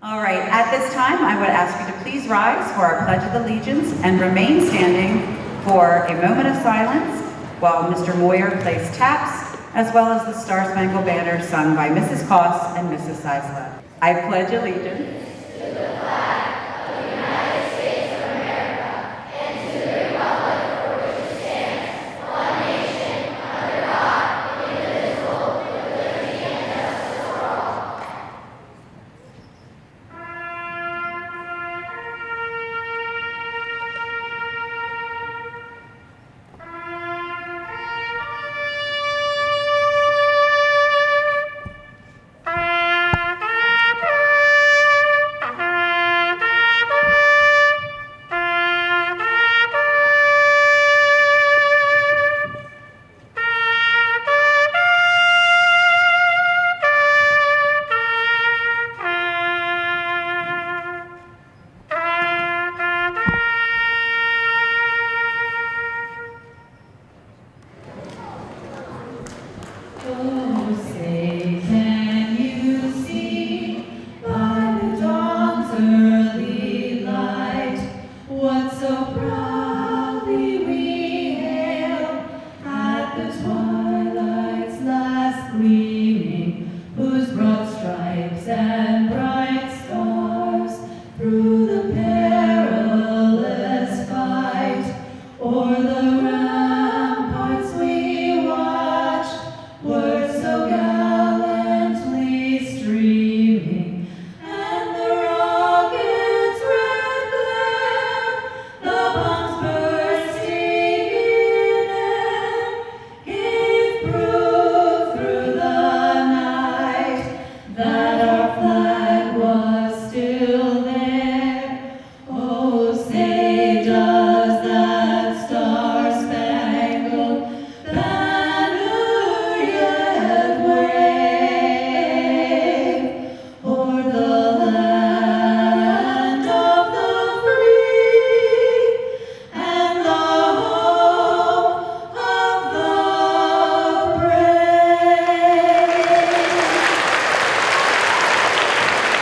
All right, at this time, I would ask you to please rise for our Pledge of Allegiance and remain standing for a moment of silence while Mr. Moyer plays taps, as well as the Star Spangled Banner sung by Mrs. Koss and Mrs. Seisler. I pledge allegiance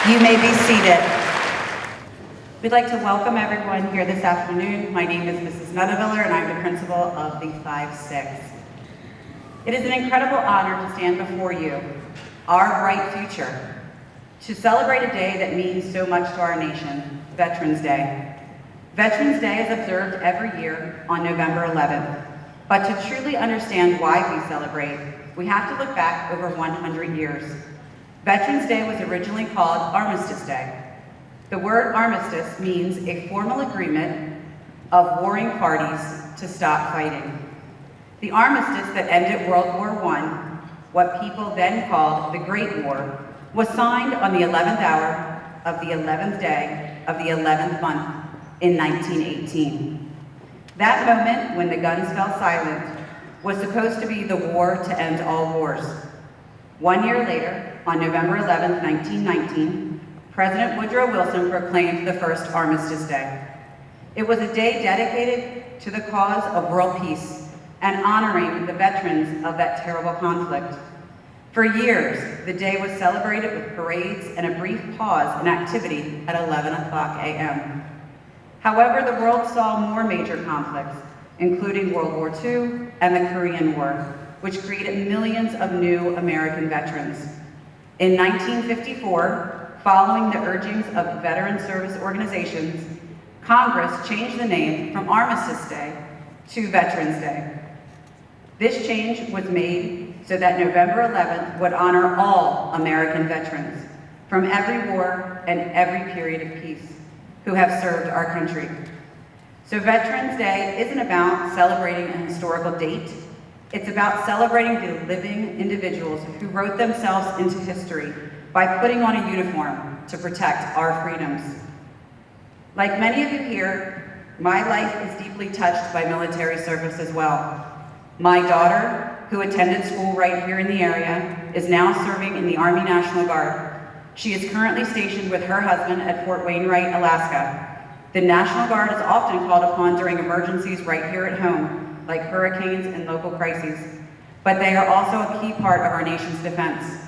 You may be seated. We'd like to welcome everyone here this afternoon. My name is Mrs. Nutteviller, and I'm the principal of the 5-6. It is an incredible honor to stand before you, our bright future, to celebrate a day that means so much to our nation, Veterans Day. Veterans Day is observed every year on November 11th, but to truly understand why we celebrate, we have to look back over 100 years. Veterans Day was originally called Armistice Day. The word armistice means a formal agreement of warring parties to stop fighting. The armistice that ended World War I, what people then called the Great War, was signed on the 11th hour of the 11th day of the 11th month in 1918. That moment when the guns fell silent was supposed to be the war to end all wars. 1 year later, on November 11, 1919, President Woodrow Wilson proclaimed the first Armistice Day. It was a day dedicated to the cause of world peace and honoring the veterans of that terrible conflict. For years, the day was celebrated with parades and a brief pause in activity at 11 o'clock a.m. However, the world saw more major conflicts, including World War II and the Korean War, which created millions of new American veterans. In 1954, following the urgings of veteran service organizations, Congress changed the name from Armistice Day to Veterans Day. This change was made so that November 11th would honor all American veterans from every war and every period of peace who have served our country. So Veterans Day isn't about celebrating a historical date. It's about celebrating the living individuals who wrote themselves into history by putting on a uniform to protect our freedoms. Like many of you here, my life is deeply touched by military service as well. My daughter, who attended school right here in the area, is now serving in the Army National Guard. She is currently stationed with her husband at Fort Wainwright, Alaska. The National Guard is often called upon during emergencies right here at home, like hurricanes and local crises, but they are also a key part of our nation's defense.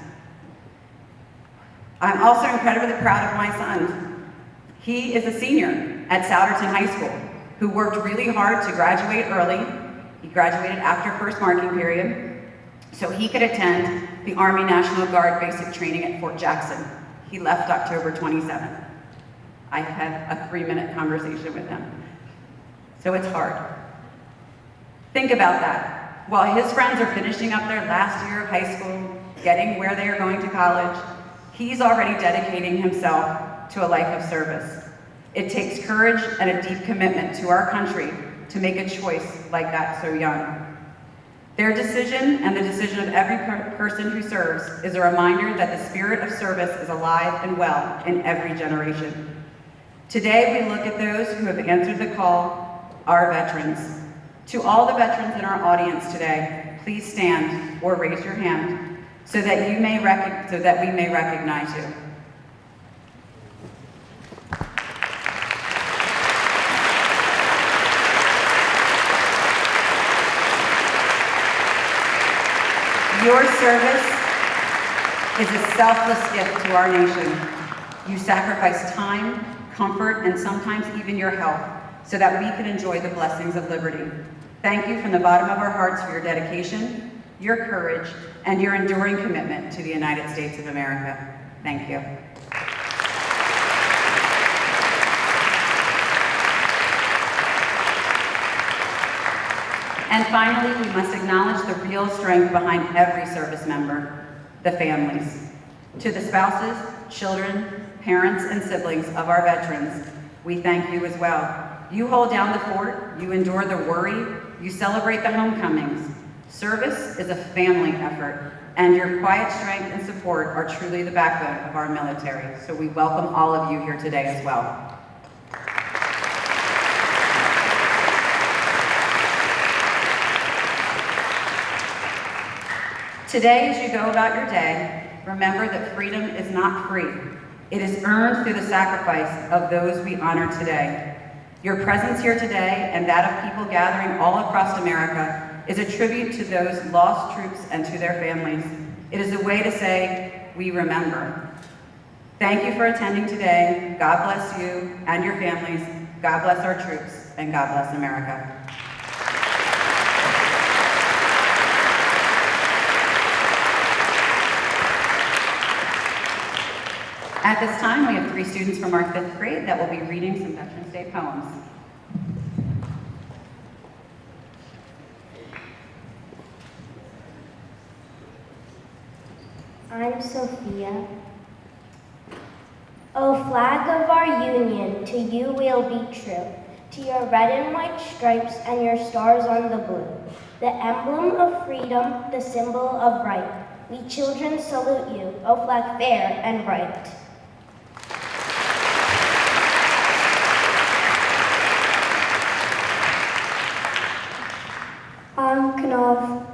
I'm also incredibly proud of my son. He is a senior at Souderton High School who worked really hard to graduate early. He graduated after first marking period so he could attend the Army National Guard basic training at Fort Jackson. He left October 27th. I had a 3-minute conversation with him. So it's hard. Think about that. While his friends are finishing up their last year of high school, getting where they are going to college, he's already dedicating himself to a life of service. It takes courage and a deep commitment to our country to make a choice like that so young. Their decision and the decision of every person who serves is a reminder that the spirit of service is alive and well in every generation. Today, we look at those who have answered the call, our veterans. To all the veterans in our audience today, please stand or raise your hand so that we may recognize you. Your service is a selfless gift to our nation. You sacrifice time, comfort, and sometimes even your health so that we can enjoy the blessings of liberty. Thank you from the bottom of our hearts for your dedication, your courage, and your enduring commitment to the United States of America. Thank you. And finally, we must acknowledge the real strength behind every service member, the families. To the spouses, children, parents, and siblings of our veterans, we thank you as well. You hold down the fort, you endure the worry, you celebrate the homecomings. Service is a family effort, and your quiet strength and support are truly the backbone of our military. So we welcome all of you here today as well. Today, as you go about your day, remember that freedom is not free. It is earned through the sacrifice of those we honor today. Your presence here today and that of people gathering all across America is a tribute to those lost troops and to their families. It is a way to say, we remember. Thank you for attending today. God bless you and your families. God bless our troops, and God bless America. At this time, we have 3 students from our 5th grade that will be reading some Veterans Day poems. I'm Sophia. O flag of our Union, to you we'll be true, to your red and white stripes and your stars on the blue, the emblem of freedom, the symbol of right. We children salute you, O flag fair and bright. I'm Knopf.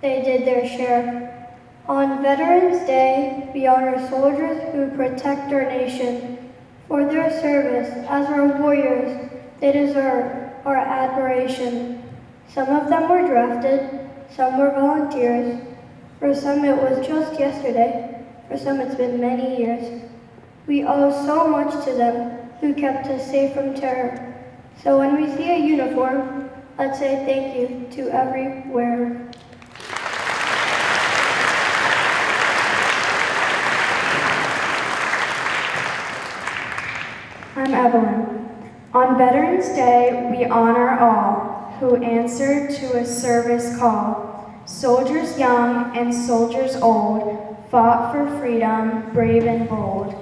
They did their share. On Veterans Day, we honor soldiers who protect our nation. For their service as our warriors, they deserve our admiration. Some of them were drafted, some were volunteers. For some it was just yesterday, for some it's been many years. We owe so much to them who kept us safe from terror. So when we see a uniform, let's say thank you to every wearer. I'm Evelyn. On Veterans Day, we honor all who answered to a service call. Soldiers young and soldiers old fought for freedom, brave and bold.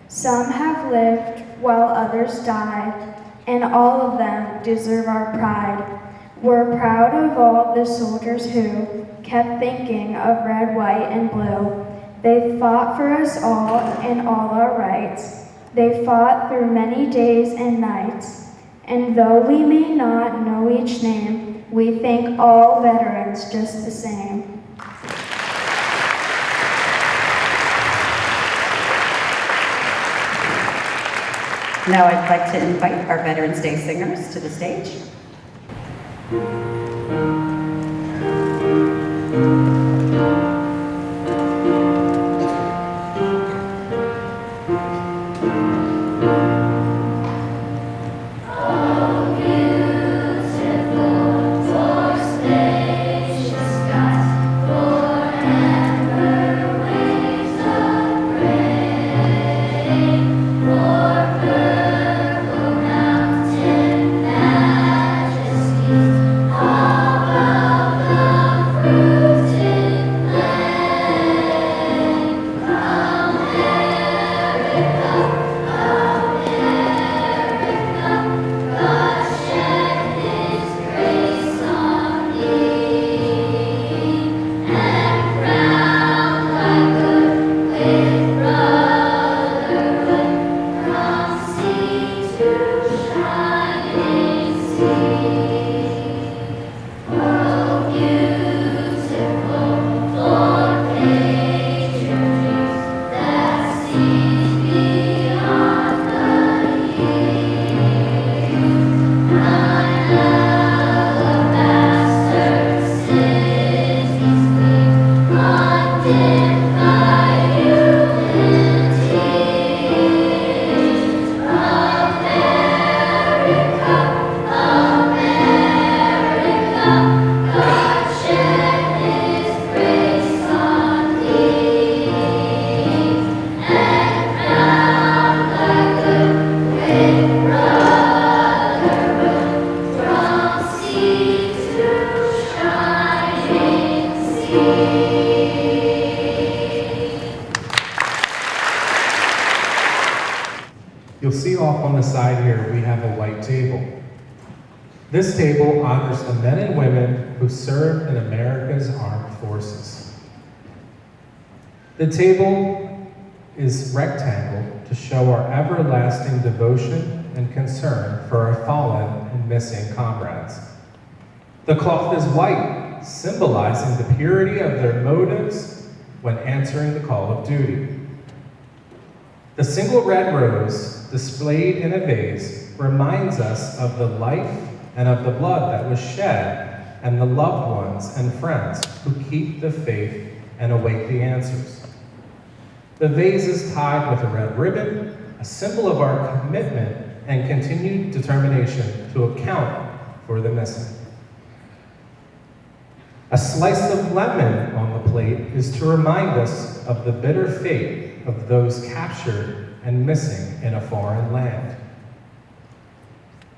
Some have lived while others died, and all of them deserve our pride. We're proud of all the soldiers who kept thinking of red, white, and blue. They fought for us all and all our rights. They fought through many days and nights. And though we may not know each name, we thank all veterans just the same. Now I'd like to invite our Veterans Day singers to the stage. You'll see off on the side here, we have a white table. This table honors the men and women who serve in America's armed forces. The table is rectangle to show our everlasting devotion and concern for our fallen and missing comrades. The cloth is white, symbolizing the purity of their motives when answering the call of duty. The single red rose, displayed in a vase, reminds us of the life and of the blood that was shed, and the loved ones and friends who keep the faith and await the answers. The vase is tied with a red ribbon, a symbol of our commitment and continued determination to account for the missing. A slice of lemon on the plate is to remind us of the bitter fate of those captured and missing in a foreign land.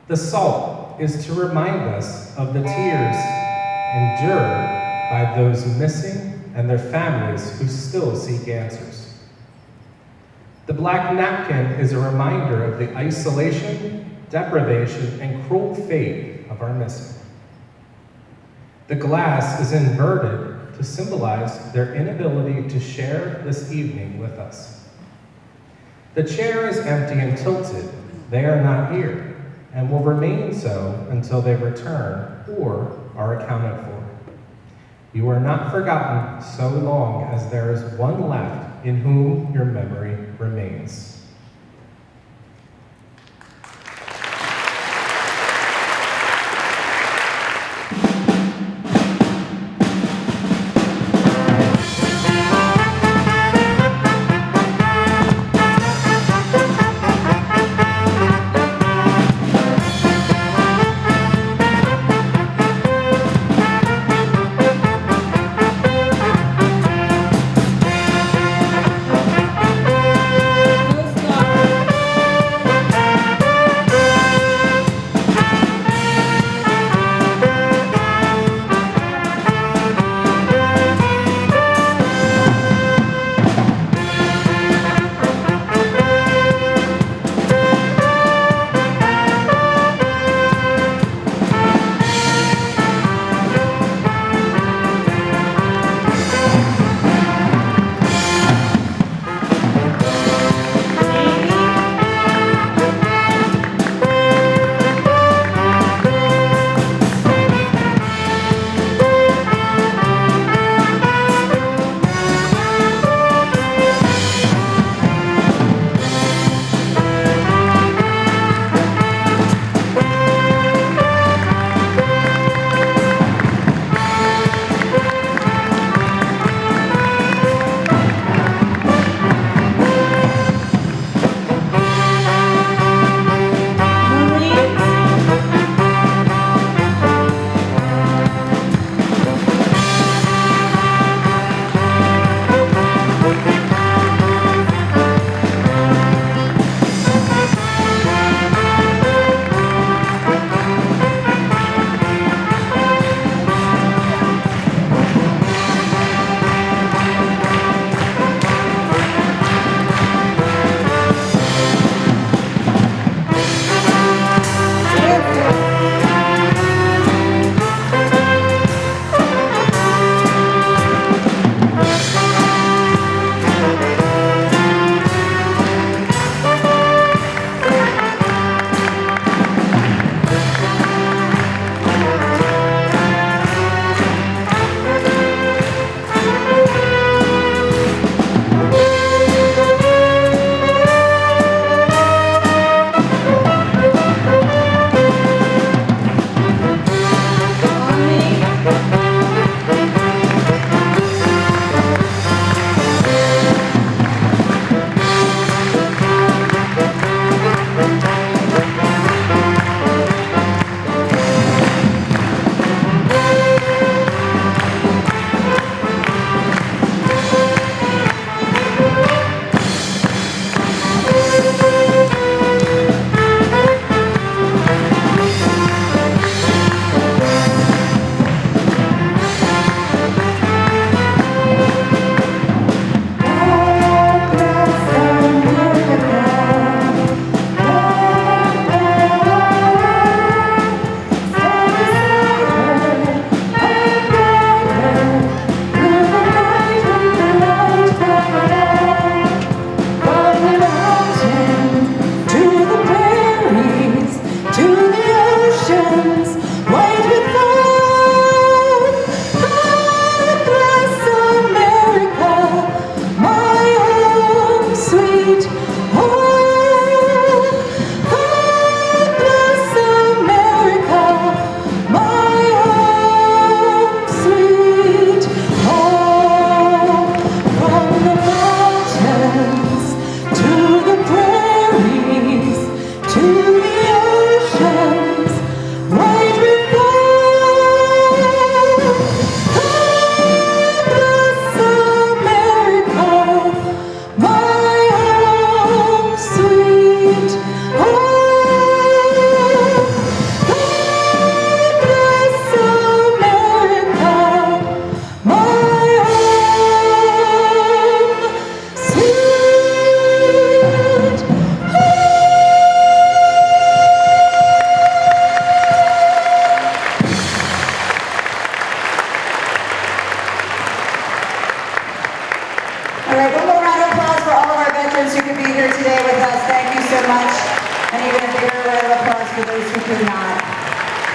The salt is to remind us of the tears endured by those missing and their families who still seek answers. The black napkin is a reminder of the isolation, deprivation, and cruel fate of our missing. The glass is inverted to symbolize their inability to share this evening with us. The chair is empty and tilted. They are not here, and will remain so until they return or are accounted for. You are not forgotten so long as there is one left in whom your memory remains. Most veterans who could be here today with us. Thank you so much. And even a bigger round of applause for those who could not.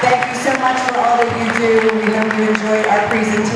Thank you so much for all that you do. We hope you enjoyed our presentation.